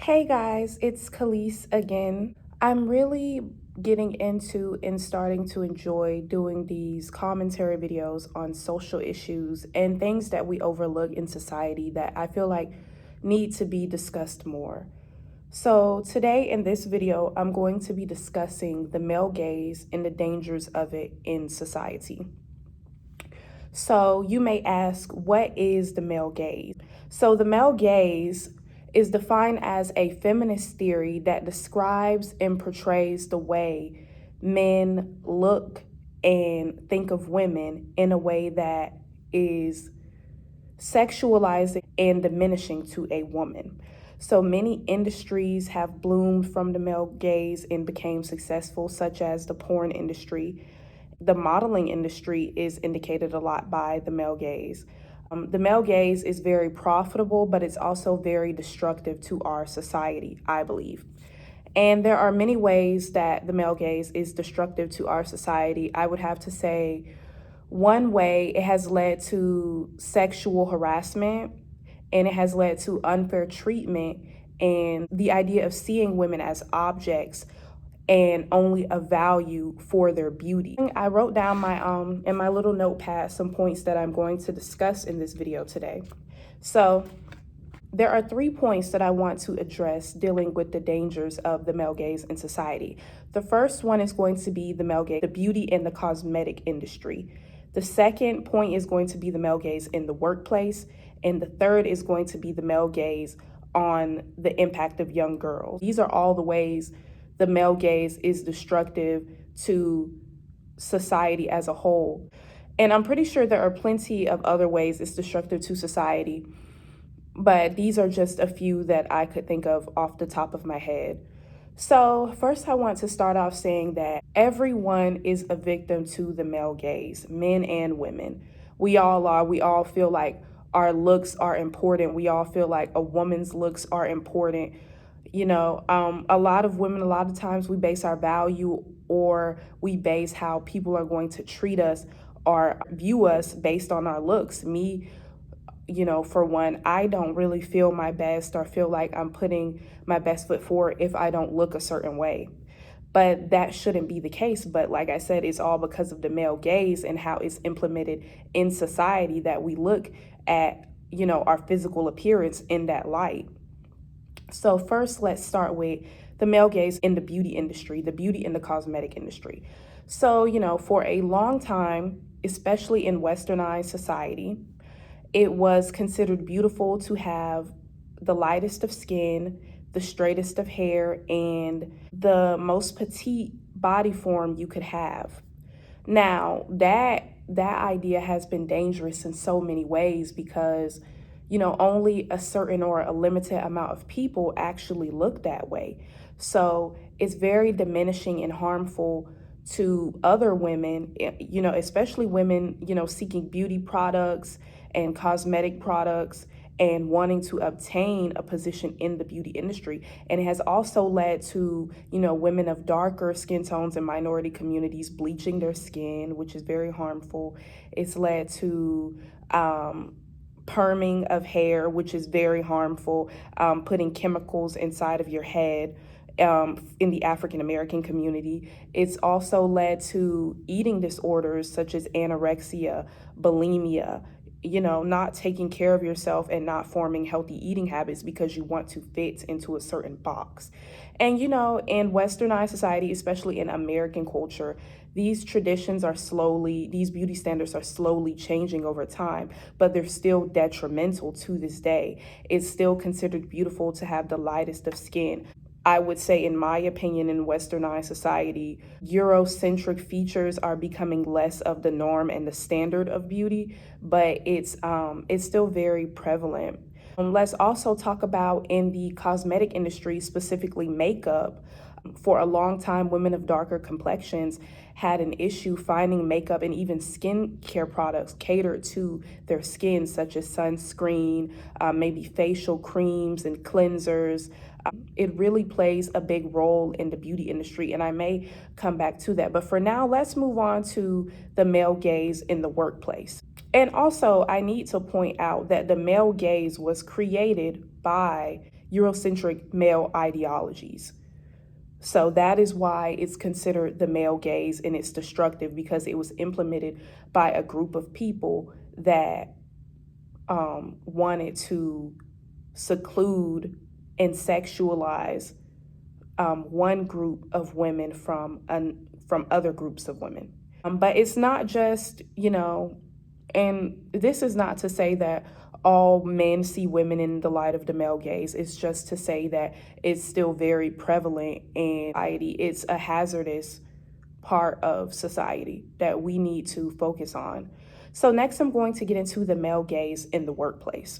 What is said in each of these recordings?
Hey guys, it's Khalees again. I'm really getting into and starting to enjoy doing these commentary videos on social issues and things that we overlook in society that I feel like need to be discussed more. So, today in this video, I'm going to be discussing the male gaze and the dangers of it in society. So, you may ask, what is the male gaze? So, the male gaze is defined as a feminist theory that describes and portrays the way men look and think of women in a way that is sexualizing and diminishing to a woman. So many industries have bloomed from the male gaze and became successful, such as the porn industry. The modeling industry is indicated a lot by the male gaze. The male gaze is very profitable, but it's also very destructive to our society, I believe. And there are many ways that the male gaze is destructive to our society. I would have to say one way, it has led to sexual harassment and it has led to unfair treatment and the idea of seeing women as objects and only a value for their beauty. I wrote down in my little notepad some points that I'm going to discuss in this video today. So there are 3 points that I want to address dealing with the dangers of the male gaze in society. The first one is going to be the male gaze, the beauty and the cosmetic industry. The second point is going to be the male gaze in the workplace. And the third is going to be the male gaze on the impact of young girls. These are all the ways the male gaze is destructive to society as a whole. And I'm pretty sure there are plenty of other ways it's destructive to society, but these are just a few that I could think of off the top of my head. So first, I want to start off saying that everyone is a victim to the male gaze, men and women. We all are. We all feel like our looks are important. We all feel like a woman's looks are important. A lot of women, a lot of times we base our value or we base how people are going to treat us or view us based on our looks. Me, for one, I don't really feel my best or feel like I'm putting my best foot forward if I don't look a certain way. But that shouldn't be the case. But like I said, it's all because of the male gaze and how it's implemented in society that we look at, our physical appearance in that light. So first, let's start with the male gaze in the beauty industry, the beauty and the cosmetic industry. So, for a long time, especially in westernized society, it was considered beautiful to have the lightest of skin, the straightest of hair, and the most petite body form you could have. Now, that idea has been dangerous in so many ways because, only a certain or a limited amount of people actually look that way. So it's very diminishing and harmful to other women, especially women, seeking beauty products and cosmetic products and wanting to obtain a position in the beauty industry. And it has also led to, women of darker skin tones and minority communities bleaching their skin, which is very harmful. It's led to perming of hair, which is very harmful, putting chemicals inside of your head. In the African American community. It's also led to eating disorders such as anorexia, bulimia, not taking care of yourself and not forming healthy eating habits because you want to fit into a certain box. And, in westernized society, especially in American culture, these beauty standards are slowly changing over time, but they're still detrimental to this day. It's still considered beautiful to have the lightest of skin. I would say, in my opinion, in westernized society, Eurocentric features are becoming less of the norm and the standard of beauty, but it's still very prevalent. Let's also talk about in the cosmetic industry, specifically makeup. For a long time, women of darker complexions had an issue finding makeup and even skincare products catered to their skin, such as sunscreen, maybe facial creams and cleansers. It really plays a big role in the beauty industry, and I may come back to that. But for now, let's move on to the male gaze in the workplace. And also, I need to point out that the male gaze was created by Eurocentric male ideologies. So that is why it's considered the male gaze, and it's destructive because it was implemented by a group of people that wanted to seclude and sexualize one group of women from other groups of women. But it's not just, and this is not to say that all men see women in the light of the male gaze. It's just to say that it's still very prevalent in society. It's a hazardous part of society that we need to focus on. So next I'm going to get into the male gaze in the workplace.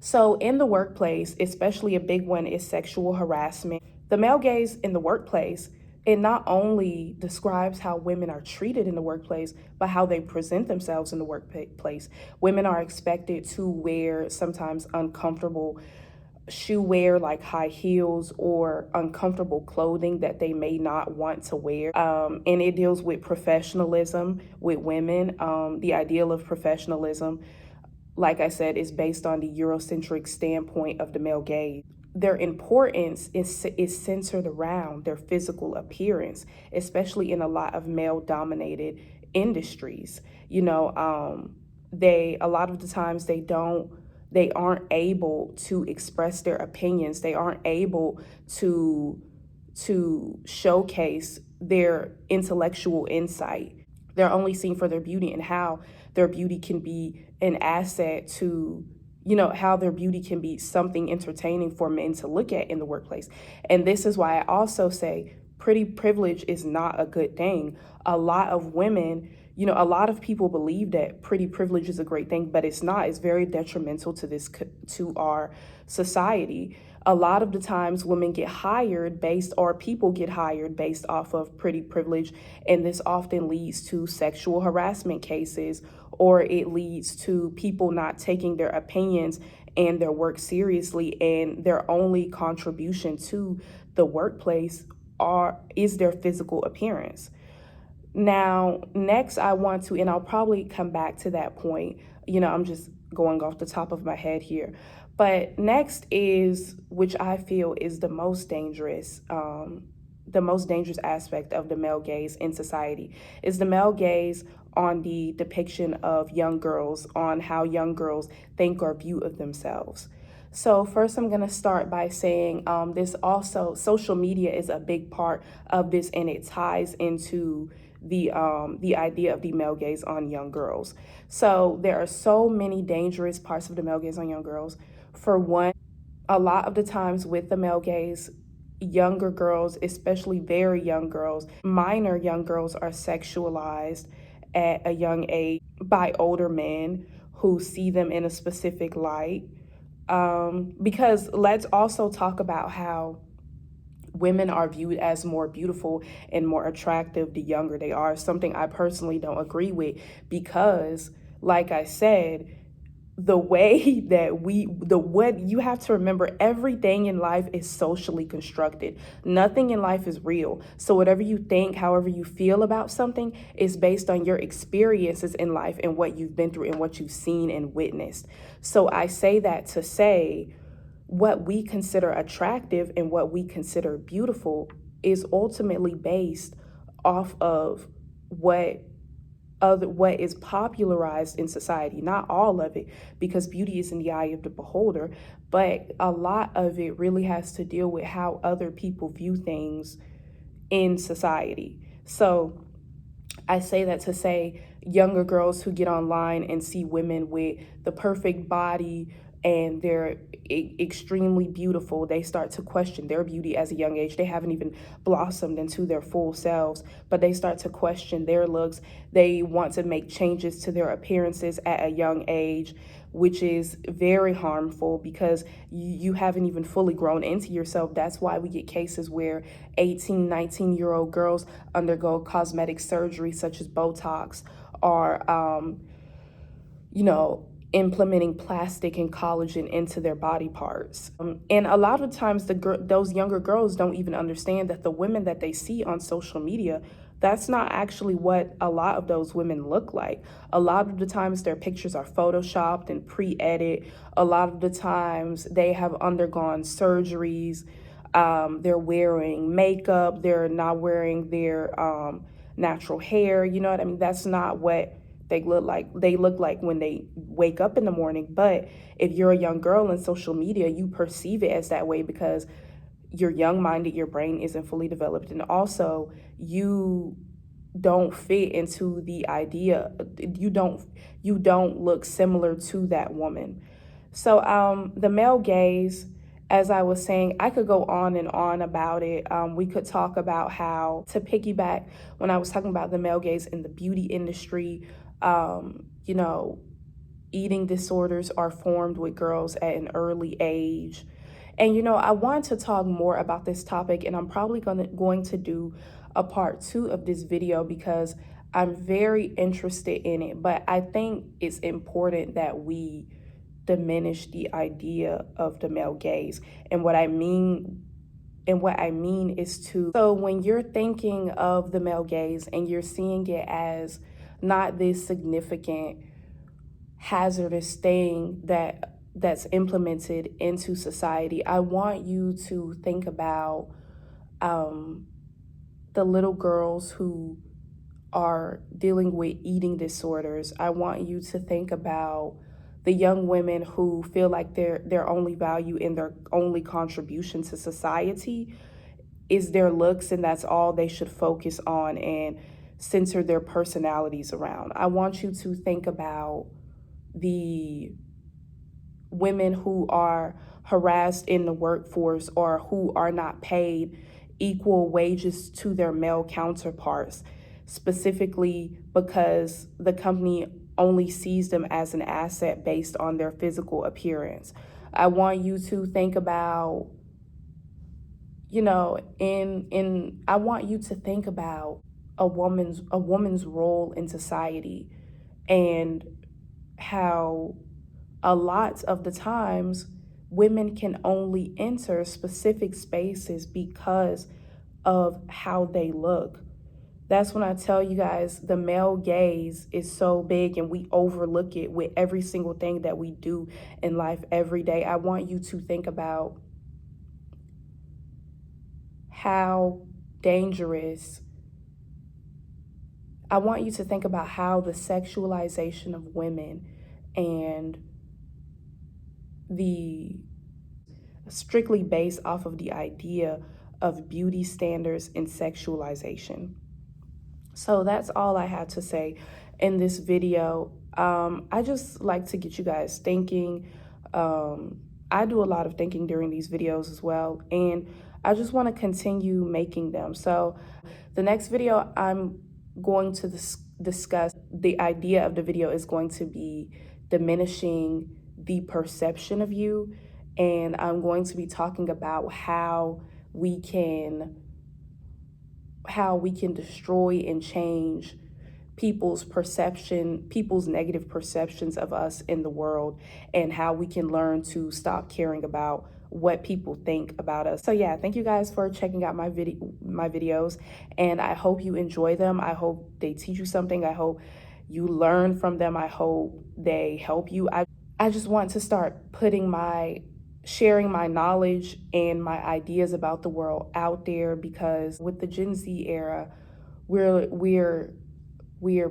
So in the workplace, especially a big one is sexual harassment. The male gaze in the workplace, it not only describes how women are treated in the workplace, but how they present themselves in the workplace. Women are expected to wear sometimes uncomfortable shoe wear like high heels or uncomfortable clothing that they may not want to wear. And it deals with professionalism with women. The ideal of professionalism, like I said, is based on the Eurocentric standpoint of the male gaze. Their importance is centered around their physical appearance, especially in a lot of male-dominated industries. They a lot of the times they aren't able to express their opinions. They aren't able to showcase their intellectual insight. They're only seen for their beauty and how their beauty can be an asset to, how their beauty can be something entertaining for men to look at in the workplace. And this is why I also say pretty privilege is not a good thing. A lot of women, a lot of people believe that pretty privilege is a great thing, but it's not. It's very detrimental to our society. A lot of the times women get hired or people get hired based off of pretty privilege, and this often leads to sexual harassment cases, or it leads to people not taking their opinions and their work seriously, and their only contribution to the workplace is their physical appearance. Now, next I want to, and I'll probably come back to that point, I'm just going off the top of my head here. But next is, which I feel is the most dangerous aspect of the male gaze in society, is the male gaze on the depiction of young girls, on how young girls think or view of themselves. So first I'm going to start by saying this also, social media is a big part of this, and it ties into the idea of the male gaze on young girls. So there are so many dangerous parts of the male gaze on young girls. For one, a lot of the times with the male gaze, younger girls, especially very young girls, minor young girls, are sexualized at a young age by older men who see them in a specific light. Because let's also talk about how women are viewed as more beautiful and more attractive the younger they are, something I personally don't agree with, because like I said, what you have to remember, everything in life is socially constructed. Nothing in life is real. So whatever you think, however you feel about something, is based on your experiences in life and what you've been through and what you've seen and witnessed. So I say that to say what we consider attractive and what we consider beautiful is ultimately based off of what is popularized in society. Not all of it, because beauty is in the eye of the beholder, but a lot of it really has to deal with how other people view things in society. So I say that to say younger girls who get online and see women with the perfect body and they're extremely beautiful, they start to question their beauty as a young age. They haven't even blossomed into their full selves, but they start to question their looks. They want to make changes to their appearances at a young age, which is very harmful because you haven't even fully grown into yourself. That's why we get cases where 18, 19-year-old girls undergo cosmetic surgery such as Botox, or implementing plastic and collagen into their body parts. And a lot of times those younger girls don't even understand that the women that they see on social media That's not actually what a lot of those women look like. A lot of the times their pictures are photoshopped and pre-edited. A lot of the times they have undergone surgeries. They're wearing makeup. They're not wearing their natural hair. You know what I mean? That's not what they look like. They look like when they wake up in the morning. But if you're a young girl in social media, you perceive it as that way because you're young minded, your brain isn't fully developed, and also you don't fit into the idea. You don't look similar to that woman. So the male gaze, as I was saying, I could go on and on about it. We could talk about how, to piggyback when I was talking about the male gaze in the beauty industry, you know, eating disorders are formed with girls at an early age. And I want to talk more about this topic, and I'm probably going to do a part 2 of this video because I'm very interested in it. But I think it's important that we diminish the idea of the male gaze. And what I mean is so when you're thinking of the male gaze and you're seeing it as not this significant hazardous thing that's implemented into society, I want you to think about the little girls who are dealing with eating disorders. I want you to think about the young women who feel like their only value and their only contribution to society is their looks, and that's all they should focus on and center their personalities around. I want you to think about the women who are harassed in the workforce or who are not paid equal wages to their male counterparts, specifically because the company only sees them as an asset based on their physical appearance. I want you to think about, I want you to think about a woman's role in society, and how a lot of the times women can only enter specific spaces because of how they look. That's when I tell you guys the male gaze is so big and we overlook it with every single thing that we do in life every day. I want you to think about how dangerous. I want you to think about how the sexualization of women and the strictly based off of the idea of beauty standards and sexualization. So that's all I had to say in this video. I just like to get you guys thinking. I do a lot of thinking during these videos as well, and I just want to continue making them. So the next video I'm going to discuss, the idea of the video is going to be diminishing the perception of you, and I'm going to be talking about how we can destroy and change people's negative perceptions of us in the world, and how we can learn to stop caring about what people think about us. So yeah, thank you guys for checking out my videos, and I hope you enjoy them. I hope they teach you something. I hope you learn from them. I hope they help you. I just want to start sharing my knowledge and my ideas about the world out there, because with the Gen Z era, we're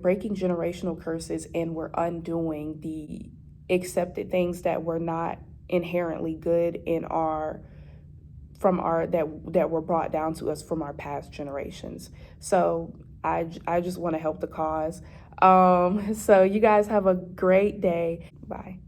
breaking generational curses, and we're undoing the accepted things that were not inherently good in our that were brought down to us from our past generations. So I just want to help the cause. So you guys have a great day. Bye.